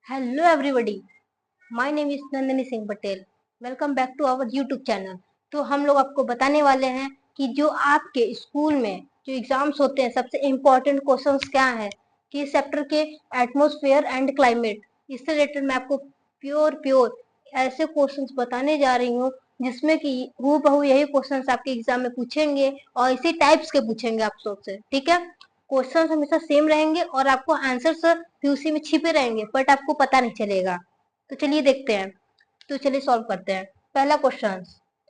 Hello everybody, my name is Nandini Singh Patel. Welcome back to our YouTube channel. तो हम लोग आपको बताने वाले हैं कि जो आपके स्कूल में जो एग्जाम्स होते हैं सबसे इम्पोर्टेंट क्वेश्चंस क्या है कि चैप्टर के एटमॉस्फेयर एंड क्लाइमेट, इससे रिलेटेड मैं आपको प्योर ऐसे क्वेश्चंस बताने जा रही हूँ जिसमें कि हूबहू यही क्वेश्चंस आपके एग्जाम में पूछेंगे और इसी टाइप्स के पूछेंगे आप सबसे। ठीक है, क्वेश्चन हमेशा सेम रहेंगे और आपको आंसर्स भी उसी में छिपे रहेंगे बट आपको पता नहीं चलेगा। तो चलिए देखते हैं। तो चलिए सॉल्व करते हैं। पहला क्वेश्चन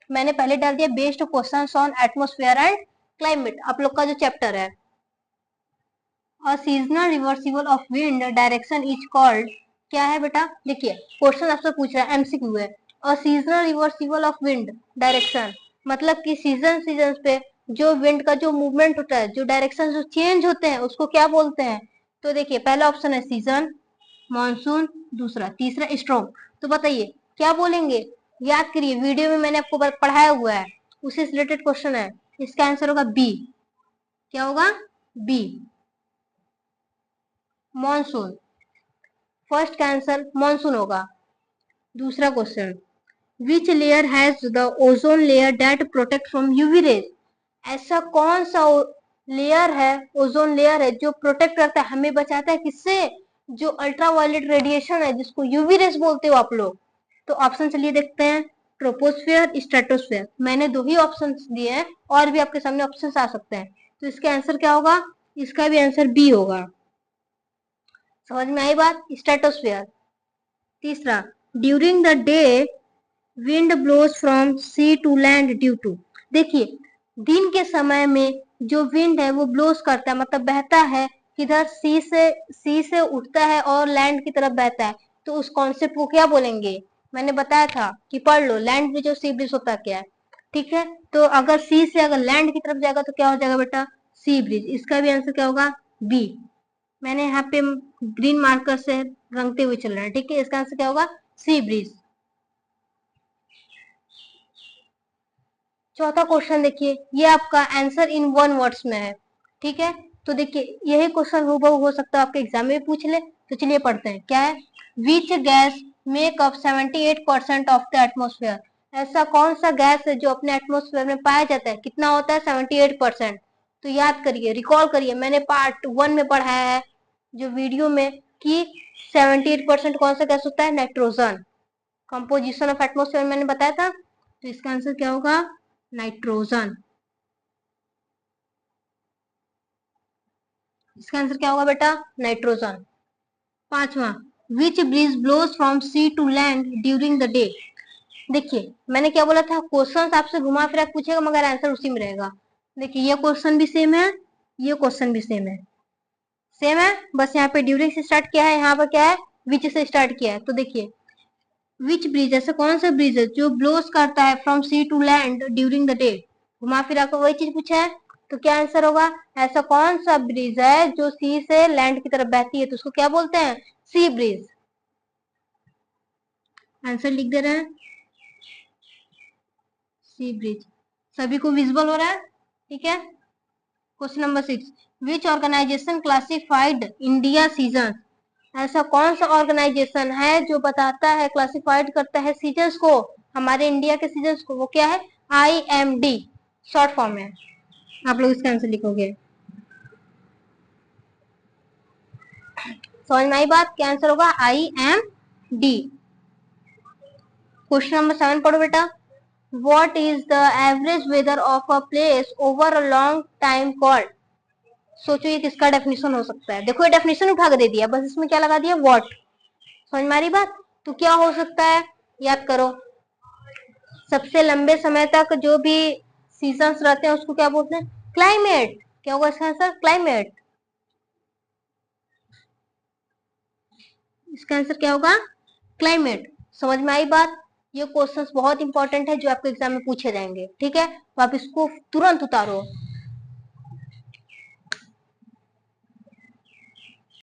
मैंने पहले डाल दिया, based questions on atmosphere and climate. आप लोग का जो चैप्टर है a seasonal reversible of wind direction is called, क्या है बेटा? देखिए क्वेश्चन आपसे पूछ रहा है, एमसीक्यू है। A seasonal reversible of wind direction मतलब कि सीजन पे जो विंड का जो मूवमेंट होता है, जो डायरेक्शन जो चेंज होते हैं उसको क्या बोलते हैं? तो देखिए पहला ऑप्शन है सीजन, मानसून, दूसरा तीसरा स्ट्रॉम। तो बताइए क्या बोलेंगे? याद करिए, वीडियो में मैंने आपको पढ़ाया हुआ है, उसी से रिलेटेड क्वेश्चन है। इसका आंसर होगा बी। क्या होगा? B, monsoon. फर्स्ट का आंसर मॉनसून होगा। दूसरा question, which layer has the ozone layer that protect from UV rays? ऐसा कौन सा लेयर है, ओजोन लेयर है जो प्रोटेक्ट करता है, हमें बचाता है किससे? जो अल्ट्रावायलेट रेडिएशन है जिसको यूवी रेज बोलते हो आप लोग। तो ऑप्शन चलिए देखते हैं, ट्रोपोस्फेयर, स्ट्रेटोस्फेयर। मैंने दो ही ऑप्शन दिए हैं और भी आपके सामने ऑप्शन आ सकते हैं। तो इसका आंसर क्या होगा? इसका भी आंसर बी होगा। समझ में आई बात? स्ट्रेटोस्फेयर। तीसरा, during the day wind blows from sea to land due to. देखिए दिन के समय में जो विंड है वो ब्लोज करता है, मतलब बहता है किधर? सी से उठता है और लैंड की तरफ बहता है। तो उस कॉन्सेप्ट को क्या बोलेंगे? मैंने बताया था कि पढ़ लो, लैंड ब्रिज और सी ब्रिज होता क्या है। ठीक है, तो अगर सी से अगर लैंड की तरफ जाएगा तो क्या हो जाएगा बेटा? सी ब्रिज। इसका भी आंसर क्या होगा? बी। मैंने यहाँ पे ग्रीन मार्कर से रंगते हुए चल रहा है। ठीक है, इसका आंसर क्या होगा? सी ब्रिज। चौथा क्वेश्चन देखिए, ये आपका आंसर इन वन वर्ड्स में है। ठीक है, तो देखिए यही क्वेश्चन हूबहू हो सकता है आपके एग्जाम में पूछ ले। तो चलिए पढ़ते हैं, क्या है? Which gas make up 78% of the atmosphere? ऐसा कौन सा गैस है जो अपने एटमोस्फेयर में पाया जाता है? कितना होता है? 78%। तो याद करिए, रिकॉल करिए, मैंने पार्ट 1 में पढ़ाया है जो वीडियो में कि 78% कौन सा गैस होता है? नाइट्रोजन। कंपोजिशन ऑफ एटमोस्फेयर मैंने बताया था। तो इसका आंसर क्या होगा? नाइट्रोजन। इसका आंसर क्या होगा बेटा? नाइट्रोजन। पांचवा, which breeze blows from sea to land during the day? देखिए मैंने क्या बोला था, क्वेश्चन आपसे घुमा फिरा पूछेगा मगर आंसर उसी में रहेगा। देखिए ये क्वेश्चन भी सेम है, ये क्वेश्चन भी सेम है। सेम है, बस यहाँ पे ड्यूरिंग से स्टार्ट किया है, यहाँ पर क्या है? विच से स्टार्ट किया है। तो देखिए विच ब्रिज, ऐसा कौन सा ब्रिज है जो ब्लोस करता है from sea to land during the day? घुमा फिरा कर वही चीज पूछा है। तो क्या आंसर होगा? ऐसा कौन सा ब्रिज है जो सी से लैंड की तरफ बहती है, तो उसको क्या बोलते हैं? सी ब्रिज। आंसर लिख दे रहे हैं, सी ब्रिज। सभी को विजिबल हो रहा है? ठीक है। क्वेश्चन नंबर 6, विच ऑर्गेनाइजेशन क्लासिफाइड इंडिया सीजन? ऐसा कौन सा ऑर्गेनाइजेशन है जो बताता है, क्लासिफाइड करता है सीजन्स को, हमारे इंडिया के सीजन्स को? वो क्या है? IMD शॉर्ट फॉर्म है। आप लोग इसका आंसर लिखोगे। समझ में आई बात? क्या आंसर होगा? IMD। क्वेश्चन नंबर 7 पढ़ो बेटा। What is the average weather of a place over a long time called? सोचो ये किसका डेफिनेशन हो सकता है? देखो ये डेफिनेशन उठा के दे दिया, बस इसमें क्या लगा दिया? व्हाट। समझ में आ रही बात? तो क्या हो सकता है? याद करो, सबसे लंबे समय तक जो भी सीजन्स रहते हैं उसको क्या बोलते हैं? क्लाइमेट। क्या होगा इसका आंसर? क्लाइमेट। इसका आंसर क्या होगा? क्लाइमेट। समझ में आई बात? ये क्वेश्चंस बहुत इंपॉर्टेंट है जो आपके एग्जाम में पूछे जाएंगे। ठीक है, तो आप इसको तुरंत उतारो।